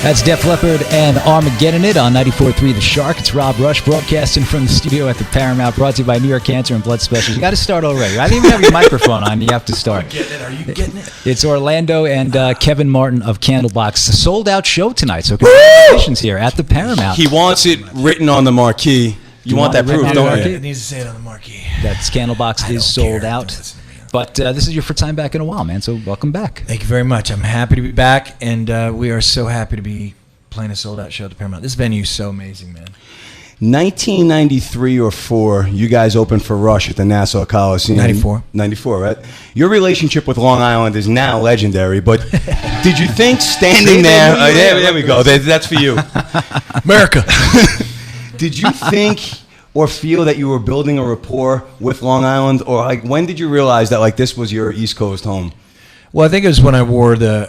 That's Def Leppard and Armageddon It on 94.3 The Shark. It's Rob Rush broadcasting from the studio at the Paramount, brought to you by New York Cancer and Blood Specialists. You got to start already. I didn't even have your microphone on. You have to start. I'm getting it. Are you getting it? It's Orlando and Kevin Martin of Candlebox. A sold-out show tonight, so congratulations here at the Paramount. He wants it written on the marquee. You want that proof, don't you? It needs to say it on the marquee. That's Candlebox is sold out. But this is your first time back in a while, man, so welcome back. Thank you very much. I'm happy to be back, and we are so happy to be playing a sold-out show at the Paramount. This venue is so amazing, man. 1993 or 4, you guys opened for Rush at the Nassau Coliseum. 94, right? Your relationship with Long Island is now legendary, but did you think standing there... there we go. That's for you. America. Did you think or feel that you were building a rapport with Long Island? Or like, when did you realize that like this was your East Coast home? Well, I think it was when I wore the,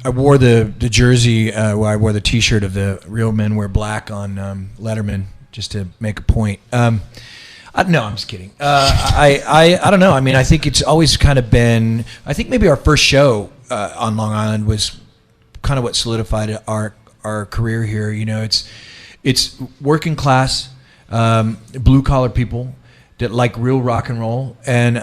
I wore the jersey, where I wore the T-shirt of the Real Men Wear Black on Letterman, just to make a point. No, I'm just kidding. I don't know. I mean, I think it's always kind of been. I think maybe our first show on Long Island was kind of what solidified our career here. You know, it's working class, blue collar people that like real rock and roll, and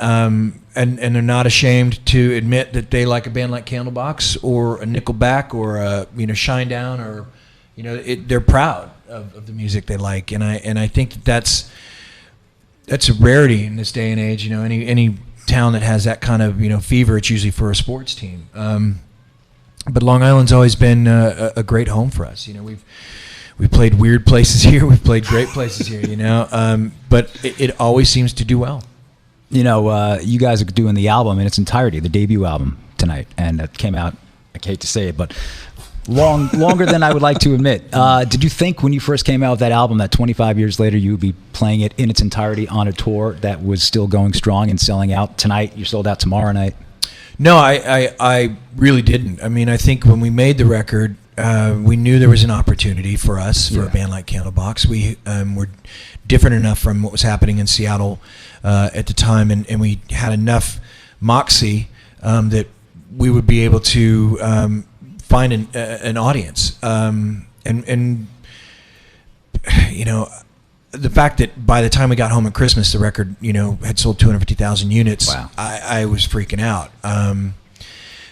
they're not ashamed to admit that they like a band like Candlebox or a Nickelback or a Shinedown, or they're proud of the music they like, and I think that's a rarity in this day and age. You know, any town that has that kind of fever, it's usually for a sports team. But Long Island's always been a great home for us. You know, we've played weird places here. We've played great places here, but it always seems to do well. You guys are doing the album in its entirety, the debut album tonight, and it came out, I hate to say it, but longer than I would like to admit. Did you think when you first came out with that album that 25 years later you would be playing it in its entirety on a tour that was still going strong and selling out tonight? You're sold out tomorrow night. No, I really didn't. I mean, I think when we made the record, we knew there was an opportunity for us, for a band like Candlebox. We were different enough from what was happening in Seattle at the time, and we had enough moxie that we would be able to find an audience. The fact that by the time we got home at Christmas, the record, had sold 250,000 units. Wow. I was freaking out.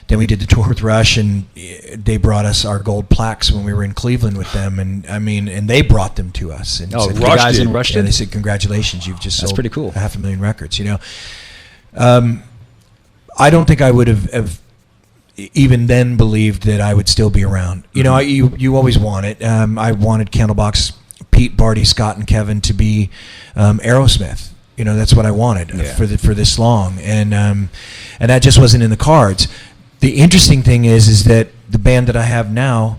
Then we did the tour with Rush, and they brought us our gold plaques when we were in Cleveland with them, and they brought them to us. And said, the guys in Rush did? They said, "Congratulations, you've just sold pretty cool. 500,000 records." I don't think I would have even then believed that I would still be around. You always want it. I wanted Candlebox, Pete, Barty, Scott, and Kevin to be Aerosmith. That's what I wanted for this long, and that just wasn't in the cards. The interesting thing is that the band that I have now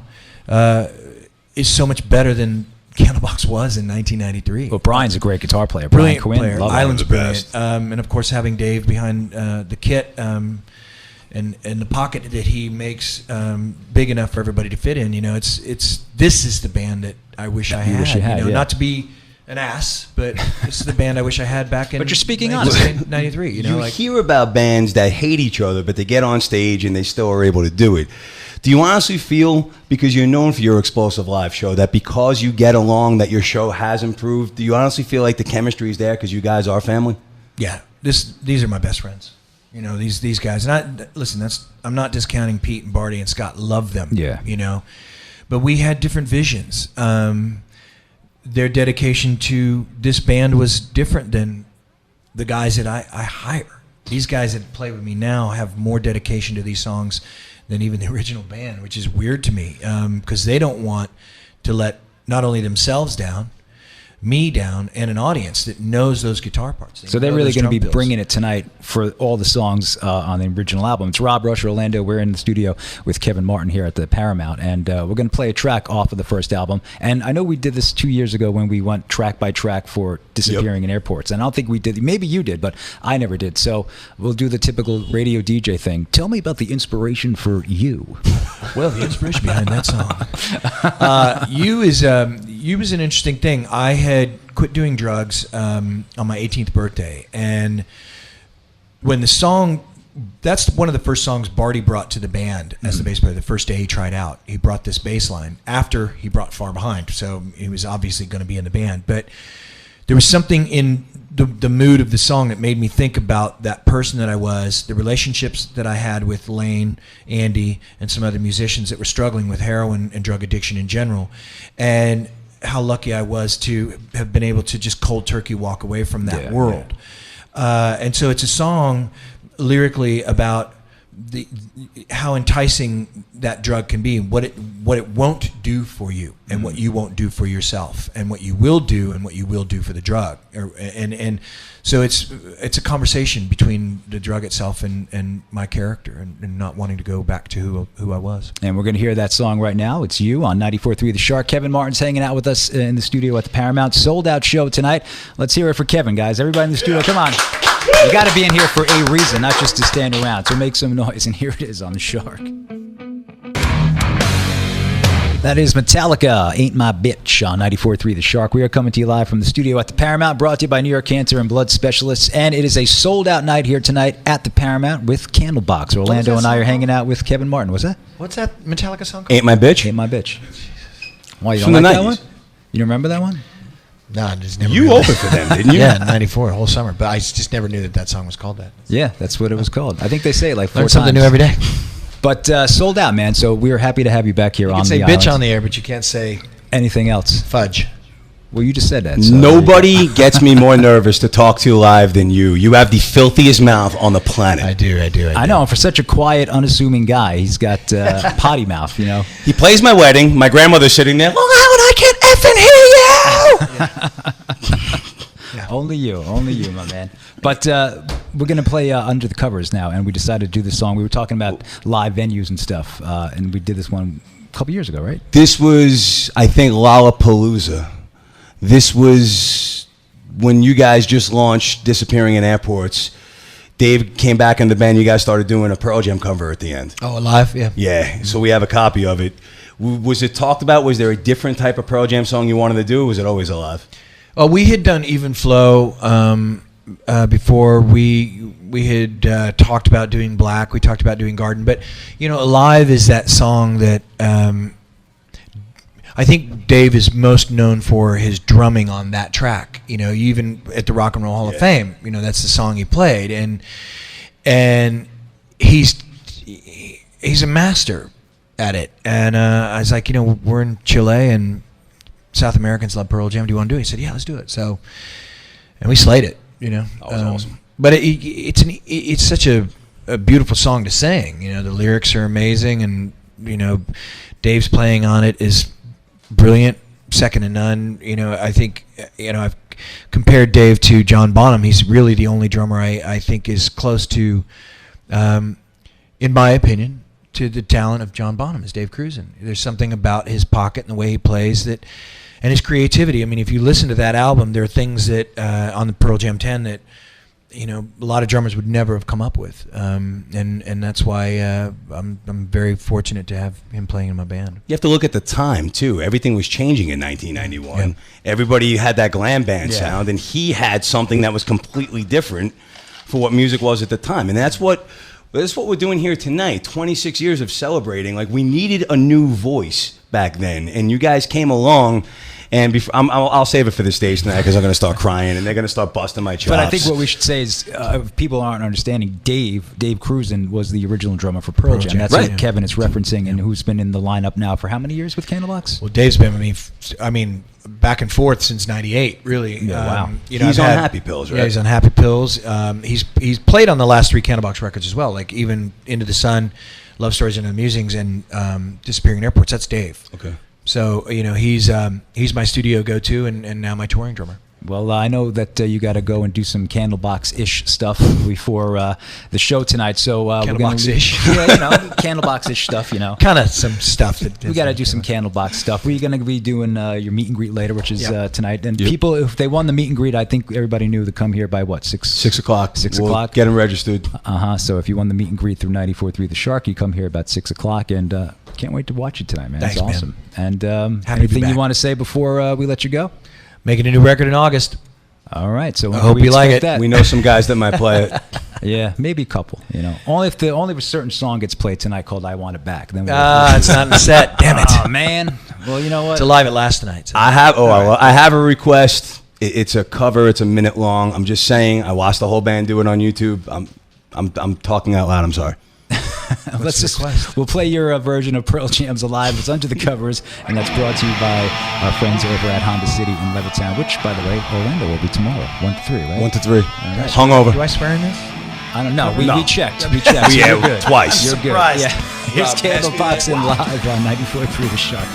is so much better than Candlebox was in 1993. Well, Brian's a great guitar player. Brilliant Brian player. Quinn, Island's brilliant, and of course having Dave behind the kit. And the pocket that he makes big enough for everybody to fit in. This is the band that I wish I had. Not to be an ass, but this is the band I wish I had back in. But you're speaking honestly. 93. You hear about bands that hate each other, but they get on stage and they still are able to do it. Do you honestly feel, because you're known for your explosive live show, that because you get along, that your show has improved? Do you honestly feel like the chemistry is there because you guys are family? Yeah, these are my best friends. These guys. And I'm not discounting Pete and Barty and Scott. Love them. Yeah. But we had different visions. Their dedication to this band was different than the guys that I hire. These guys that play with me now have more dedication to these songs than even the original band, which is weird to me, because they don't want to let not only themselves down, me down, and an audience that knows those guitar parts. So they're really going to be bringing it tonight for all the songs on the original album. It's Rob Rush, Orlando. We're in the studio with Kevin Martin here at the Paramount, and we're going to play a track off of the first album. And I know we did this 2 years ago when we went track by track for Disappearing in Airports. And I don't think we did. Maybe you did, but I never did. So we'll do the typical radio DJ thing. Tell me about the inspiration for You. Well, the inspiration behind that song. You is an interesting thing. I had quit doing drugs on my 18th birthday, and when the song that's one of the first songs Barty brought to the band as the bass player. The first day he tried out, he brought this bass line after he brought Far Behind. So he was obviously going to be in the band. But there was something in the mood of the song that made me think about that person that I was, the relationships that I had with Lane, Andy, and some other musicians that were struggling with heroin and drug addiction in general, and how lucky I was to have been able to just cold turkey walk away from that world. And so it's a song lyrically about how enticing that drug can be, what it won't do for you, and what you won't do for yourself, and what you will do and what you will do for the drug. And so it's a conversation between the drug itself and my character, and not wanting to go back to who I was. And we're going to hear that song right now. It's You on 94.3 The Shark. Kevin Martin's hanging out with us in the studio at the Paramount. Sold out show tonight. Let's hear it for Kevin, guys. Everybody in the studio, come on. You got to be in here for a reason, not just to stand around. So make some noise. And here it is on The Shark. That is Metallica, Ain't My Bitch on 94.3 The Shark. We are coming to you live from the studio at the Paramount, brought to you by New York Cancer and Blood Specialists. And it is a sold-out night here tonight at the Paramount with Candlebox. Orlando and I are hanging out with Kevin Martin. What's that? What's that Metallica song called? Ain't My Bitch? Ain't My Bitch. Why, you From don't the like that 90s. one? You don't remember that one? No, I just never. You knew opened for them, didn't you? Yeah, in '94, whole summer. But I just never knew that song was called that. Yeah, that's what it was called. I think they say it like 4 Learn times. something new every day. But sold out, man. So we are happy to have you back here You on can the say island. bitch on the air, but you can't say Anything else? fudge. Well, you just said that. So Nobody gets me more nervous to talk to you live than you. You have the filthiest mouth on the planet. I do. I know. For such a quiet, unassuming guy, he's got potty mouth, you know. He plays my wedding. My grandmother's sitting there. Long Island, I can't effing hear you. Only you, my man. But we're going to play Under the Covers now, and we decided to do this song. We were talking about live venues and stuff, and we did this one a couple years ago, right? This was, I think, Lollapalooza. This was when you guys just launched Disappearing in Airports. Dave came back in the band. You guys started doing a Pearl Jam cover at the end. Oh, alive? Yeah. Yeah, so we have a copy of it. Was it talked about? Was there a different type of Pearl Jam song you wanted to do, or was it always Alive? Well, we had done Even Flow before. We had talked about doing Black. We talked about doing Garden. But, you know, Alive is that song that I think Dave is most known for his drumming on that track. You know, even at the Rock and Roll Hall of Fame, you know, that's the song he played. And he's a master at it. And I was like, you know, we're in Chile and South Americans love Pearl Jam. Do you want to do it? He said, yeah, let's do it. So, and we slayed it, you know. That was awesome. But it's such a beautiful song to sing. You know, the lyrics are amazing, and, you know, Dave's playing on it is brilliant, second to none. You know, I think, you know, I've compared Dave to John Bonham. He's really the only drummer I think is close to, in my opinion, to the talent of John Bonham is Dave Cruzen. There's something about his pocket and the way he plays that, and his creativity. I mean, if you listen to that album, there are things that on the Pearl Jam 10 that, you know, a lot of drummers would never have come up with, and that's why I'm very fortunate to have him playing in my band. You have to look at the time, too. Everything was changing in 1991. Yeah. Everybody had that glam band sound, and he had something that was completely different for what music was at the time. And that's what we're doing here tonight. 26 years of celebrating. Like, we needed a new voice back then, and you guys came along. And I'll save it for the stage tonight because I'm going to start crying and they're going to start busting my chops. But I think what we should say is, if people aren't understanding, Dave Cruzen was the original drummer for Pearl Jam. That's Right. what Kevin is referencing, and who's been in the lineup now for how many years with Candlebox? Well, Dave's been with me, I mean, back and forth since '98. Really, Yeah, wow. You know, He's I've on had- Happy Pills, right? Yeah, he's on Happy Pills. He's played on the last 3 Candlebox records as well, like even Into the Sun, Love Stories, and the Musings, and Disappearing in Airports. That's Dave. Okay. So, you know, he's my studio go-to and now my touring drummer. Well, I know that you got to go and do some Candlebox-ish stuff before the show tonight. So we're gonna Candlebox-ish? Yeah, you know, Candlebox-ish stuff, you know. Kind of some stuff that We got to do some Candlebox stuff. We're going to be doing your meet and greet later, which is Yep. tonight. And Yep. people, if they won the meet and greet, I think everybody knew to come here by what, 6 o'clock. 6 We'll o'clock? Get them registered. So if you won the meet and greet through 94.3 The Shark, you come here about 6 o'clock, and can't wait to watch you tonight, man. Thanks, it's man. awesome. And Happy to be anything you back. want to say before we let you go? Making a new record in August. All right. So I hope you like it. that? We know some guys that might play it. Yeah, maybe a couple. You know, only if a certain song gets played tonight called "I Want It Back." Then It's not in the set. Damn it. Oh man. Well, you know what? It's alive at last tonight. So. I have a request. It's a cover. It's a minute long. I'm just saying. I watched the whole band do it on YouTube. I'm talking out loud. I'm sorry. We'll play your version of Pearl Jam's "Alive." It's under the covers, and that's brought to you by our friends over at Honda City in Levittown. Which, by the way, Orlando will be tomorrow, 1 to 3, right? 1 to 3. Right. Hungover. Do I swear in this? I don't know. We checked. We checked. Yeah, You're good. twice. You're good. Surprised. Yeah. Here's Rob, pass me Candlebox that. in live on 94.3 The Shark.